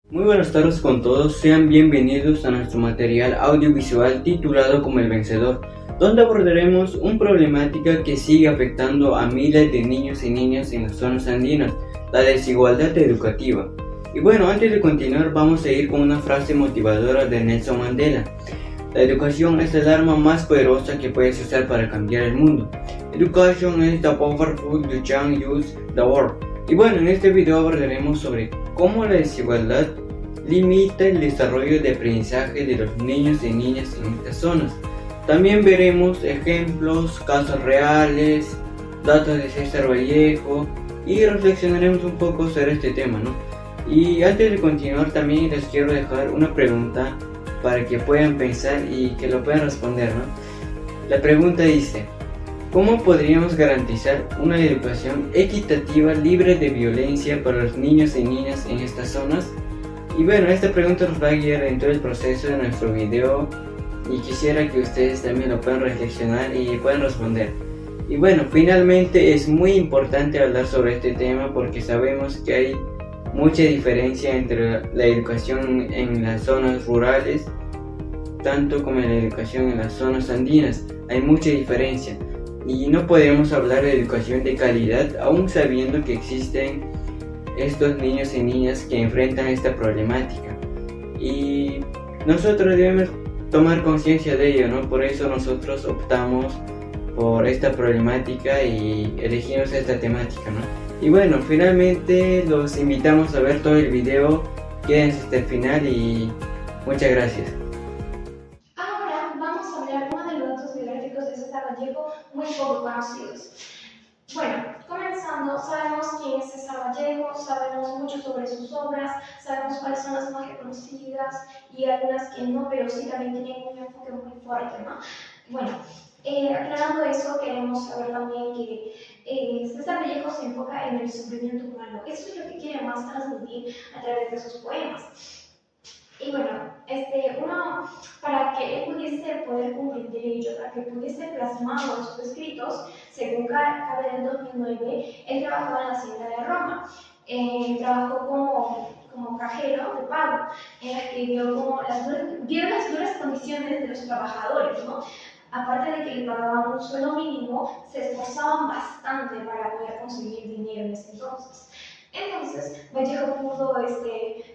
Muy buenas tardes con todos, sean bienvenidos a nuestro material audiovisual titulado como El Vencedor, donde abordaremos una problemática que sigue afectando a miles de niños y niñas en las zonas andinas, la desigualdad educativa. Y bueno, antes de continuar vamos a ir con una frase motivadora de Nelson Mandela. La educación es el arma más poderosa que puedes usar para cambiar el mundo. Education is the powerful you can use the world. Y bueno, en este video abordaremos sobre cómo la desigualdad limita el desarrollo de aprendizaje de los niños y niñas en estas zonas. También veremos ejemplos, casos reales, datos de César Vallejo y reflexionaremos un poco sobre este tema, ¿no? Y antes de continuar también les quiero dejar una pregunta para que puedan pensar y que lo puedan responder, ¿no? La pregunta dice: ¿cómo podríamos garantizar una educación equitativa libre de violencia para los niños y niñas en estas zonas? Y bueno, esta pregunta nos va a guiar en todo el proceso de nuestro video y quisiera que ustedes también lo puedan reflexionar y puedan responder. Y bueno, finalmente es muy importante hablar sobre este tema porque sabemos que hay mucha diferencia entre la educación en las zonas rurales tanto como en la educación en las zonas andinas. Hay mucha diferencia y no podemos hablar de educación de calidad aún sabiendo que existen estos niños y niñas que enfrentan esta problemática y nosotros debemos tomar conciencia de ello, ¿no? Por eso nosotros optamos por esta problemática y elegimos esta temática, ¿no? Y bueno, finalmente los invitamos a ver todo el video, quédense hasta el final y muchas gracias. Ahora vamos a hablar uno de los datos biográficos de César Vallejo muy poco conocidos. Bueno, comenzando, sabemos quién es César Vallejo, sabemos mucho sobre sus obras, sabemos cuáles son las más reconocidas y algunas que no, pero sí también tienen un enfoque muy fuerte, ¿no? Bueno, aclarando eso, queremos saber también que César Vallejo se enfoca en el sufrimiento humano. Eso es lo que quiere más transmitir a través de sus poemas. Y bueno, para que él pudiese poder cumplir ello, para que pudiese plasmarlo en sus escritos, según cabe del 2009, él trabajaba en la Hacienda de Roma. Trabajó como cajero de pago, en la que vio las duras condiciones de los trabajadores, ¿no? Aparte de que le pagaban un sueldo mínimo, se esforzaban bastante para poder conseguir dinero en ese entonces. Entonces, Vallejo pudo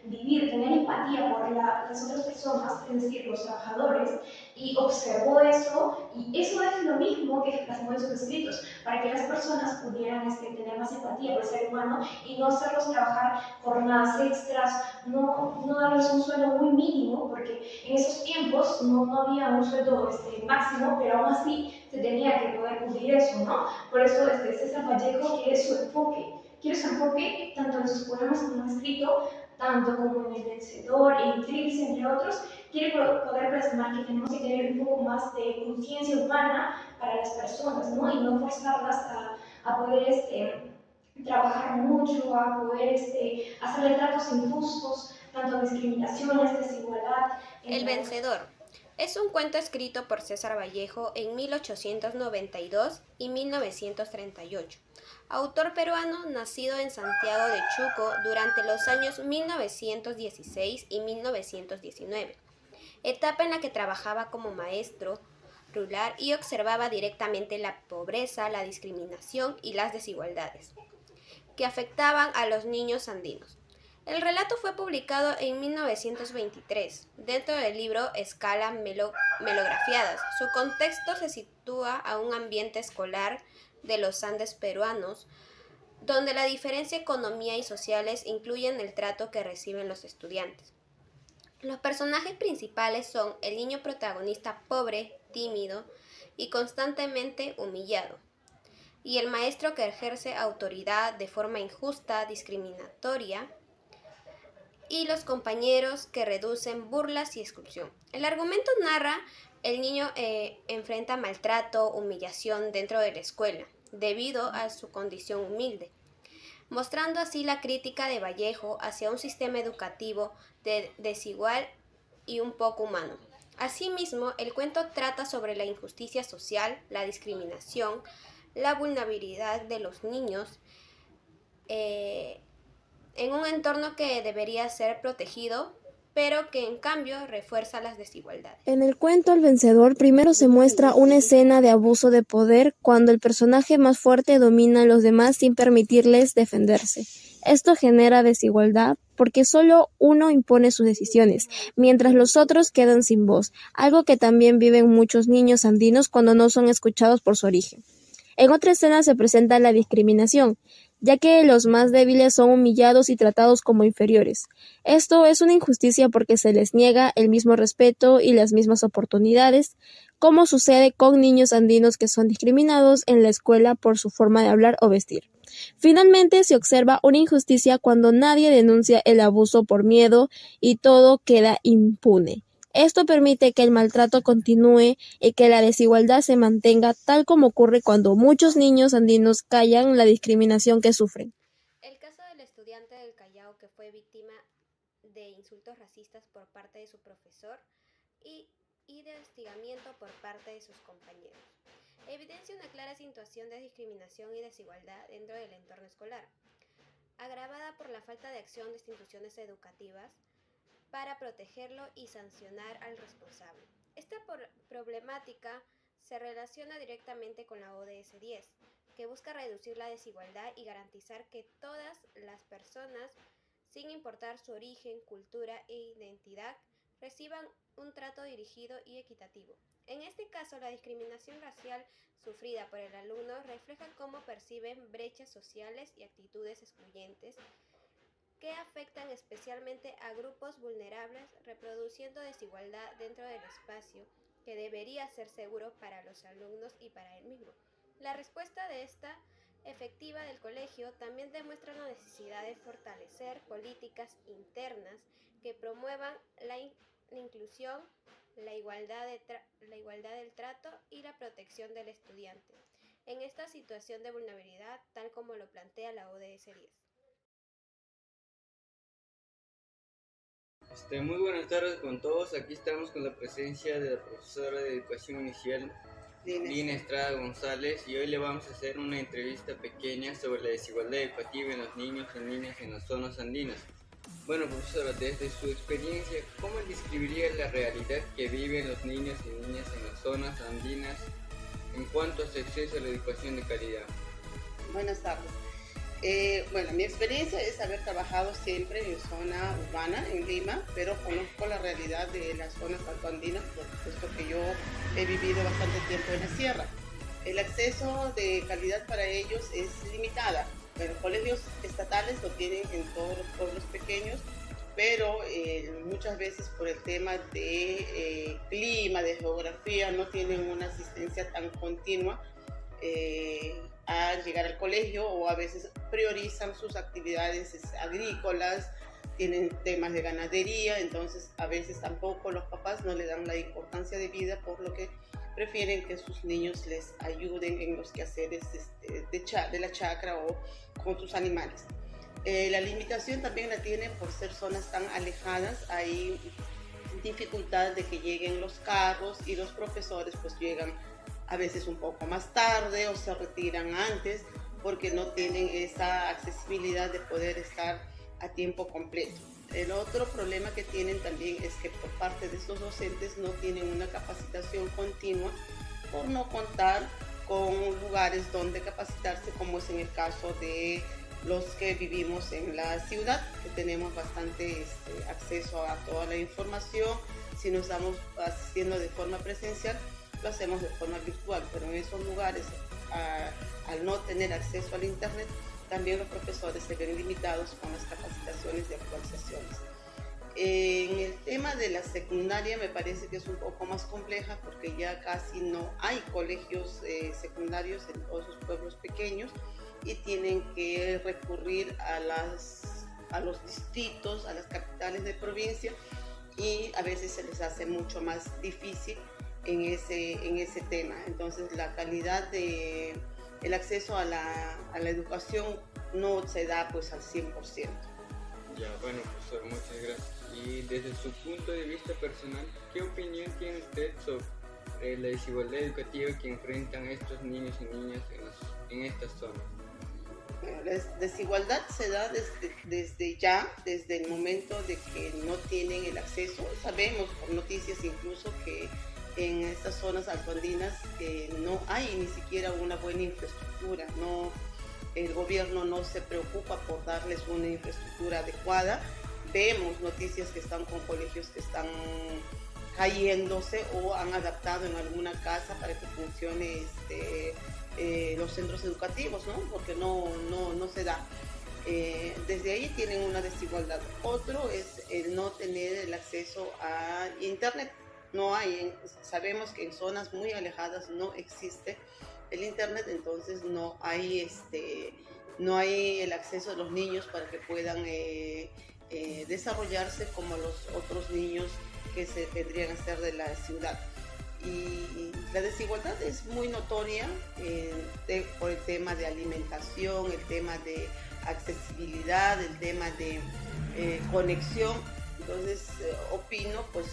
vivir, tener empatía por las otras personas, es decir, los trabajadores, y observó eso, y eso es lo mismo que plasmó en sus escritos, para que las personas pudieran tener más empatía por el ser humano y no hacerlos trabajar jornadas extras, no darles un sueldo muy mínimo, porque en esos tiempos no había un sueldo máximo, pero aún así se tenía que poder cubrir eso, ¿no? Por eso César Vallejo quiere su enfoque tanto en sus poemas como escrito, tanto como en El Vencedor, en Eclipse, entre otros, quiere poder plasmar que tenemos que tener un poco más de conciencia humana para las personas, ¿no? Y no forzarlas a poder trabajar mucho, a poder hacerle tratos injustos, tanto discriminaciones, desigualdad. El Vencedor es un cuento escrito por César Vallejo en 1892 y 1938. Autor peruano nacido en Santiago de Chuco durante los años 1916 y 1919, etapa en la que trabajaba como maestro rural y observaba directamente la pobreza, la discriminación y las desigualdades que afectaban a los niños andinos. El relato fue publicado en 1923 dentro del libro Escala Melografiadas. Su contexto se sitúa a un ambiente escolar de los Andes peruanos, donde la diferencia económica y sociales incluyen el trato que reciben los estudiantes. Los personajes principales son el niño protagonista pobre, tímido y constantemente humillado, y el maestro que ejerce autoridad de forma injusta, discriminatoria, y los compañeros que reducen burlas y exclusión. El argumento narra el niño enfrenta maltrato, humillación dentro de la escuela, debido a su condición humilde, mostrando así la crítica de Vallejo hacia un sistema educativo desigual y un poco humano. Asimismo, el cuento trata sobre la injusticia social, la discriminación, la vulnerabilidad de los niños, en un entorno que debería ser protegido, pero que en cambio refuerza las desigualdades. En el cuento El vencedor primero se muestra una escena de abuso de poder cuando el personaje más fuerte domina a los demás sin permitirles defenderse. Esto genera desigualdad porque solo uno impone sus decisiones, mientras los otros quedan sin voz, algo que también viven muchos niños andinos cuando no son escuchados por su origen. En otra escena se presenta la discriminación, ya que los más débiles son humillados y tratados como inferiores. Esto es una injusticia porque se les niega el mismo respeto y las mismas oportunidades, como sucede con niños andinos que son discriminados en la escuela por su forma de hablar o vestir. Finalmente, se observa una injusticia cuando nadie denuncia el abuso por miedo y todo queda impune. Esto permite que el maltrato continúe y que la desigualdad se mantenga, tal como ocurre cuando muchos niños andinos callan la discriminación que sufren. El caso del estudiante del Callao que fue víctima de insultos racistas por parte de su profesor y de hostigamiento por parte de sus compañeros evidencia una clara situación de discriminación y desigualdad dentro del entorno escolar, agravada por la falta de acción de instituciones educativas para protegerlo y sancionar al responsable. Esta problemática se relaciona directamente con la ODS 10, que busca reducir la desigualdad y garantizar que todas las personas, sin importar su origen, cultura e identidad, reciban un trato dirigido y equitativo. En este caso, la discriminación racial sufrida por el alumno refleja cómo perciben brechas sociales y actitudes excluyentes que afectan especialmente a grupos vulnerables, reproduciendo desigualdad dentro del espacio que debería ser seguro para los alumnos y para él mismo. La respuesta de esta efectiva del colegio también demuestra la necesidad de fortalecer políticas internas que promuevan la inclusión, la igualdad del trato y la protección del estudiante en esta situación de vulnerabilidad, tal como lo plantea la ODS 10. Muy buenas tardes con todos. Aquí estamos con la presencia de la profesora de Educación Inicial, Lina Estrada González, y hoy le vamos a hacer una entrevista pequeña sobre la desigualdad educativa en los niños y niñas en las zonas andinas. Bueno, profesora, desde su experiencia, ¿cómo describiría la realidad que viven los niños y niñas en las zonas andinas en cuanto a su acceso a la educación de calidad? Buenas tardes. Bueno, mi experiencia es haber trabajado siempre en zona urbana, en Lima, pero conozco la realidad de las zonas tanto andinas, puesto que yo he vivido bastante tiempo en la sierra. El acceso de calidad para ellos es limitada. Bueno, colegios estatales lo tienen en todos los pueblos pequeños, pero muchas veces por el tema de clima, de geografía, no tienen una asistencia tan continua al llegar al colegio, o a veces priorizan sus actividades agrícolas, tienen temas de ganadería, entonces a veces tampoco los papás no le dan la importancia de vida, por lo que prefieren que sus niños les ayuden en los quehaceres de la chacra o con sus animales. La limitación también la tienen por ser zonas tan alejadas. Hay dificultad de que lleguen los carros y los profesores pues llegan a veces un poco más tarde o se retiran antes porque no tienen esa accesibilidad de poder estar a tiempo completo. El otro problema que tienen también es que por parte de estos docentes no tienen una capacitación continua por no contar con lugares donde capacitarse, como es en el caso de los que vivimos en la ciudad, que tenemos bastante acceso a toda la información. Si nos estamos asistiendo de forma presencial, lo hacemos de forma virtual, pero en esos lugares, al no tener acceso al internet, también los profesores se ven limitados con las capacitaciones de actualizaciones. En el tema de la secundaria me parece que es un poco más compleja porque ya casi no hay colegios secundarios en todos los pueblos pequeños y tienen que recurrir a los distritos, a las capitales de provincia, y a veces se les hace mucho más difícil en ese tema. Entonces la calidad el acceso a la educación no se da pues al 100%. Ya, bueno, profesor, muchas gracias. Y desde su punto de vista personal, ¿qué opinión tiene usted sobre la desigualdad educativa que enfrentan estos niños y niñas en estas zonas? Bueno, la desigualdad se da desde el momento de que no tienen el acceso. Sabemos por noticias incluso que en estas zonas altoandinas no hay ni siquiera una buena infraestructura, el gobierno no se preocupa por darles una infraestructura adecuada. Vemos noticias que están con colegios que están cayéndose o han adaptado en alguna casa para que funcione los centros educativos, ¿no? Porque no se da. Desde ahí tienen una desigualdad. Otro es el no tener el acceso a internet. No hay, sabemos que en zonas muy alejadas no existe el internet, entonces no hay el acceso de los niños para que puedan desarrollarse como los otros niños que se tendrían a ser de la ciudad. Y la desigualdad es muy notoria por el tema de alimentación, el tema de accesibilidad, el tema de conexión. Entonces opino, pues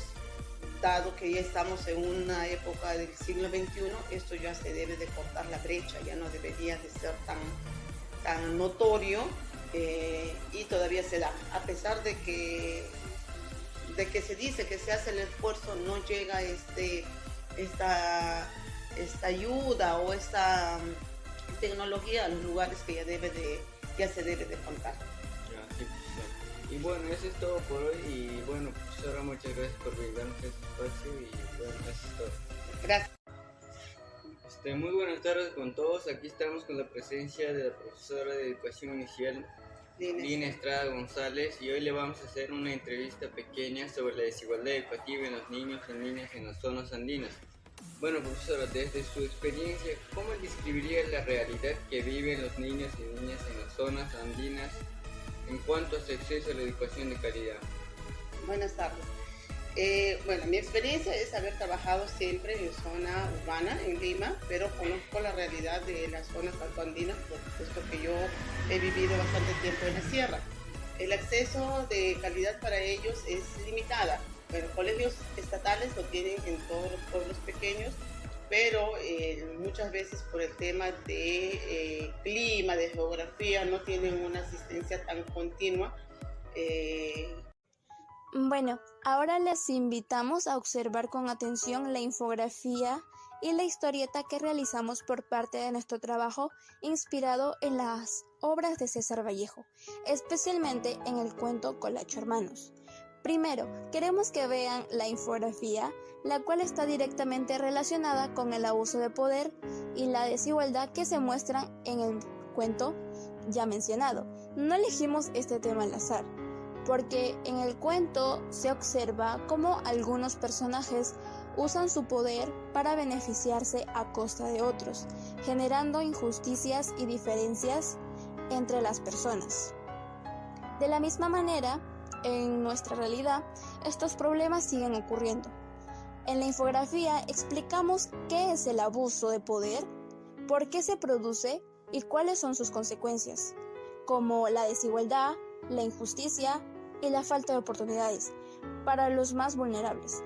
dado que ya estamos en una época del siglo XXI, esto ya se debe de cortar la brecha, ya no debería de ser tan notorio, y todavía se da, a pesar de que se dice que se hace el esfuerzo, no llega esta ayuda o esta tecnología a los lugares que ya se debe de contar. Sí, y bueno, eso es todo por hoy. Y bueno, profesora, muchas gracias por brindarnos este espacio. Y bueno, eso es todo. Gracias. Muy buenas tardes con todos. Aquí estamos con la presencia de la profesora de Educación Inicial, Lina Estrada González, y hoy le vamos a hacer una entrevista pequeña sobre la desigualdad educativa en los niños y niñas en las zonas andinas. Bueno, profesora, desde su experiencia, ¿cómo describiría la realidad que viven los niños y niñas en las zonas andinas en cuanto a su acceso a la educación de calidad? Buenas tardes. Bueno, mi experiencia es haber trabajado siempre en zona urbana, en Lima, pero conozco la realidad de las zonas altoandinas, puesto que yo he vivido bastante tiempo en la sierra. El acceso de calidad para ellos es limitada. Bueno, colegios estatales lo tienen en todos los pueblos pequeños, pero muchas veces por el tema de clima, de geografía, no tienen una asistencia tan continua. Bueno, ahora les invitamos a observar con atención la infografía y la historieta que realizamos por parte de nuestro trabajo inspirado en las obras de César Vallejo, especialmente en el cuento Colacho Hermanos. Primero, queremos que vean la infografía, la cual está directamente relacionada con el abuso de poder y la desigualdad que se muestran en el cuento ya mencionado. No elegimos este tema al azar, porque en el cuento se observa cómo algunos personajes usan su poder para beneficiarse a costa de otros, generando injusticias y diferencias entre las personas. De la misma manera, en nuestra realidad, estos problemas siguen ocurriendo. En la infografía explicamos qué es el abuso de poder, por qué se produce y cuáles son sus consecuencias, como la desigualdad, la injusticia y la falta de oportunidades para los más vulnerables.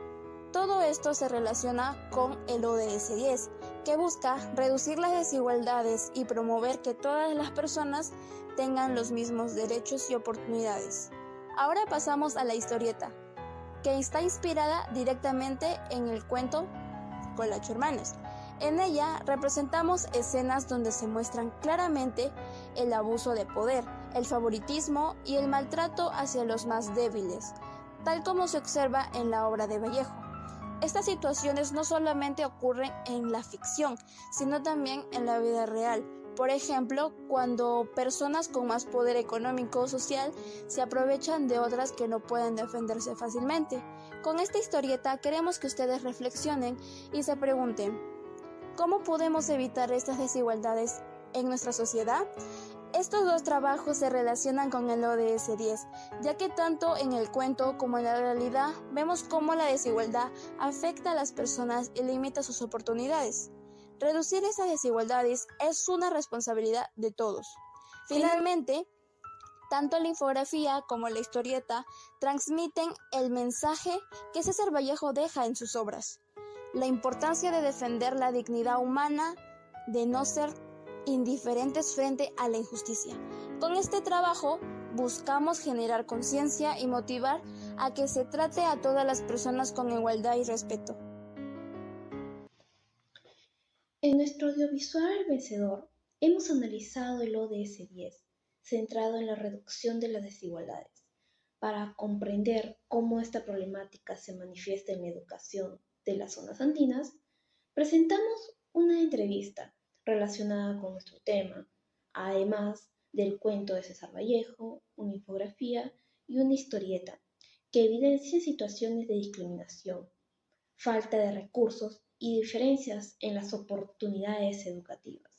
Todo esto se relaciona con el ODS 10, que busca reducir las desigualdades y promover que todas las personas tengan los mismos derechos y oportunidades. Ahora pasamos a la historieta, que está inspirada directamente en el cuento Colacho Hermanos. En ella representamos escenas donde se muestran claramente el abuso de poder, el favoritismo y el maltrato hacia los más débiles, tal como se observa en la obra de Vallejo. Estas situaciones no solamente ocurren en la ficción, sino también en la vida real. Por ejemplo, cuando personas con más poder económico o social se aprovechan de otras que no pueden defenderse fácilmente. Con esta historieta queremos que ustedes reflexionen y se pregunten, ¿cómo podemos evitar estas desigualdades en nuestra sociedad? Estos dos trabajos se relacionan con el ODS 10, ya que tanto en el cuento como en la realidad vemos cómo la desigualdad afecta a las personas y limita sus oportunidades. Reducir esas desigualdades es una responsabilidad de todos. Finalmente, tanto la infografía como la historieta transmiten el mensaje que César Vallejo deja en sus obras: la importancia de defender la dignidad humana, de no ser indiferentes frente a la injusticia. Con este trabajo buscamos generar conciencia y motivar a que se trate a todas las personas con igualdad y respeto. En nuestro audiovisual El Vencedor hemos analizado el ODS 10, centrado en la reducción de las desigualdades. Para comprender cómo esta problemática se manifiesta en la educación de las zonas andinas, presentamos una entrevista relacionada con nuestro tema, además del cuento de César Vallejo, una infografía y una historieta que evidencian situaciones de discriminación, falta de recursos y diferencias en las oportunidades educativas.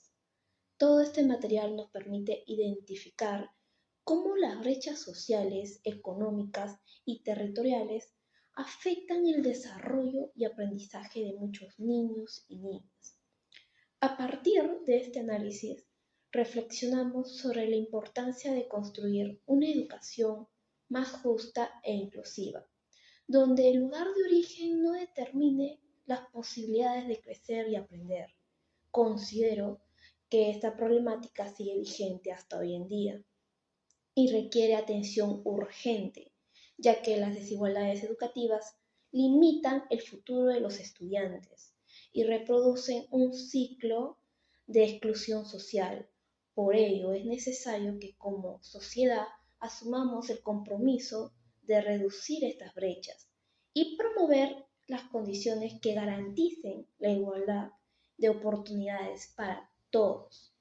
Todo este material nos permite identificar cómo las brechas sociales, económicas y territoriales afectan el desarrollo y aprendizaje de muchos niños y niñas. A partir de este análisis, reflexionamos sobre la importancia de construir una educación más justa e inclusiva, donde el lugar de origen no determine las posibilidades de crecer y aprender. Considero que esta problemática sigue vigente hasta hoy en día y requiere atención urgente, ya que las desigualdades educativas limitan el futuro de los estudiantes y reproducen un ciclo de exclusión social. Por ello es necesario que como sociedad asumamos el compromiso de reducir estas brechas y promover las condiciones que garanticen la igualdad de oportunidades para todos.